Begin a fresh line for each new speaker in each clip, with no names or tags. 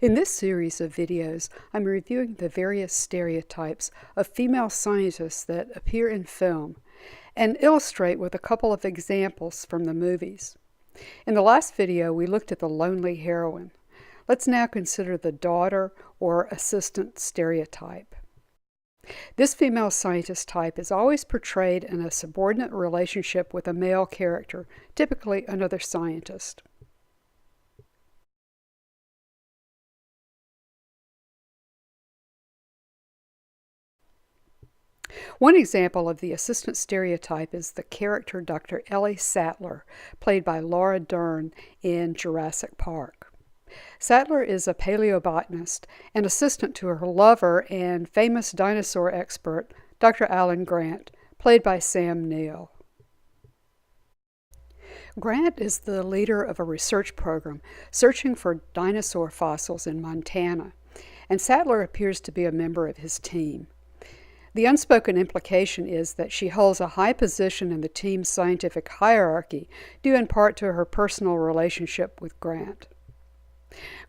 In this series of videos, I'm reviewing the various stereotypes of female scientists that appear in film and illustrate with a couple of examples from the movies. In the last video, we looked at the lonely heroine. Let's now consider the daughter or assistant stereotype. This female scientist type is always portrayed in a subordinate relationship with a male character, typically another scientist. One example of the assistant stereotype is the character Dr. Ellie Sattler, played by Laura Dern in Jurassic Park. Sattler is a paleobotanist and assistant to her lover and famous dinosaur expert, Dr. Alan Grant, played by Sam Neill. Grant is the leader of a research program searching for dinosaur fossils in Montana, and Sattler appears to be a member of his team. The unspoken implication is that she holds a high position in the team's scientific hierarchy, due in part to her personal relationship with Grant.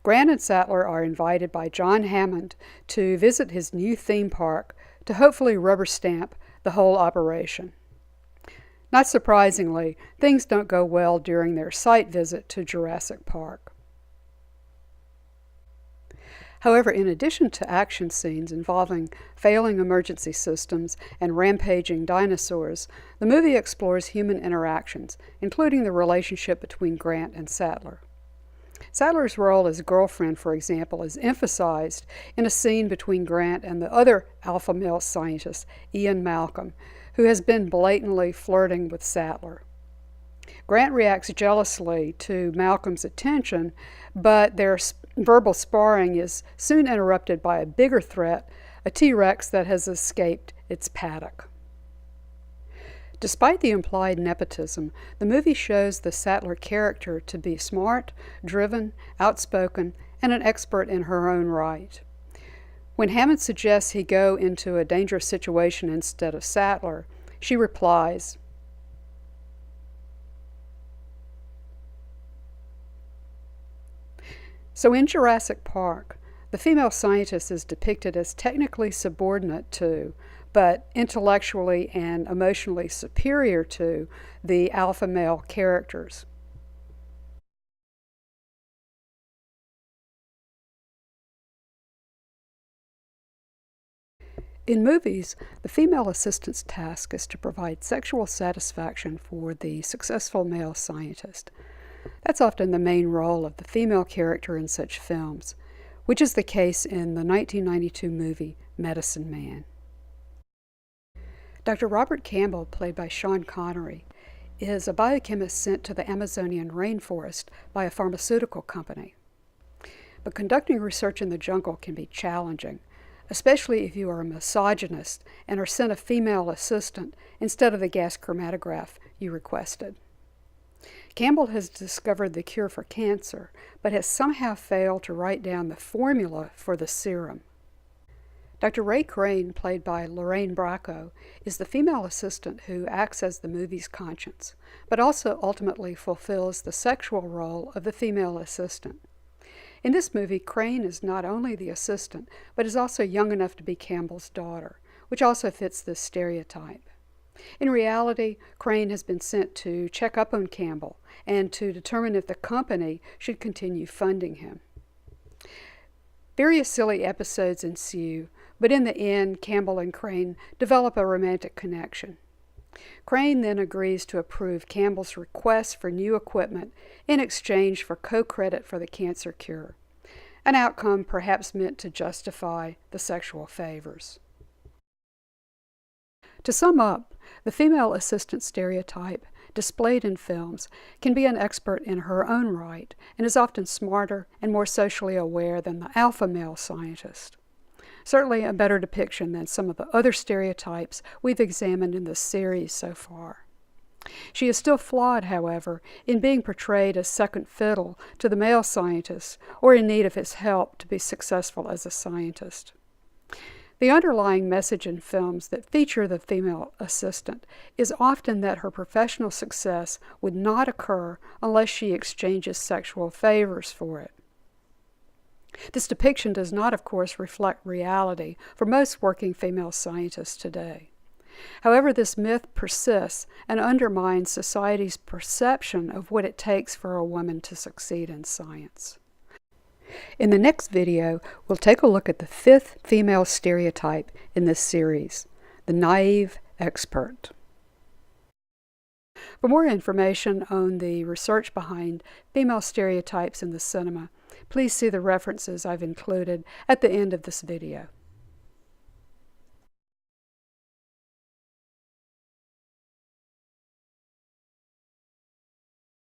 Grant and Sattler are invited by John Hammond to visit his new theme park to hopefully rubber stamp the whole operation. Not surprisingly, things don't go well during their site visit to Jurassic Park. However, in addition to action scenes involving failing emergency systems and rampaging dinosaurs, the movie explores human interactions, including the relationship between Grant and Sattler. Sattler's role as girlfriend, for example, is emphasized in a scene between Grant and the other alpha male scientist, Ian Malcolm, who has been blatantly flirting with Sattler. Grant reacts jealously to Malcolm's attention, but their verbal sparring is soon interrupted by a bigger threat, a T-Rex that has escaped its paddock. Despite the implied nepotism, the movie shows the Sattler character to be smart, driven, outspoken, and an expert in her own right. When Hammond suggests he go into a dangerous situation instead of Sattler, she replies, So in Jurassic Park, the female scientist is depicted as technically subordinate to, but intellectually and emotionally superior to, the alpha male characters. In movies, the female assistant's task is to provide sexual satisfaction for the successful male scientist. That's often the main role of the female character in such films, which is the case in the 1992 movie Medicine Man. Dr. Robert Campbell, played by Sean Connery, is a biochemist sent to the Amazonian rainforest by a pharmaceutical company. But conducting research in the jungle can be challenging, especially if you are a misogynist and are sent a female assistant instead of the gas chromatograph you requested. Campbell has discovered the cure for cancer, but has somehow failed to write down the formula for the serum. Dr. Rae Crane, played by Lorraine Bracco, is the female assistant who acts as the movie's conscience, but also ultimately fulfills the sexual role of the female assistant. In this movie, Crane is not only the assistant, but is also young enough to be Campbell's daughter, which also fits this stereotype. In reality, Crane has been sent to check up on Campbell and to determine if the company should continue funding him. Various silly episodes ensue, but in the end, Campbell and Crane develop a romantic connection. Crane then agrees to approve Campbell's request for new equipment in exchange for co-credit for the cancer cure, an outcome perhaps meant to justify the sexual favors. To sum up, the female assistant stereotype displayed in films can be an expert in her own right and is often smarter and more socially aware than the alpha male scientist. Certainly a better depiction than some of the other stereotypes we've examined in this series so far. She is still flawed, however, in being portrayed as second fiddle to the male scientist or in need of his help to be successful as a scientist. The underlying message in films that feature the female assistant is often that her professional success would not occur unless she exchanges sexual favors for it. This depiction does not, of course, reflect reality for most working female scientists today. However, this myth persists and undermines society's perception of what it takes for a woman to succeed in science. In the next video, we'll take a look at the fifth female stereotype in this series, the naive expert. For more information on the research behind female stereotypes in the cinema, please see the references I've included at the end of this video.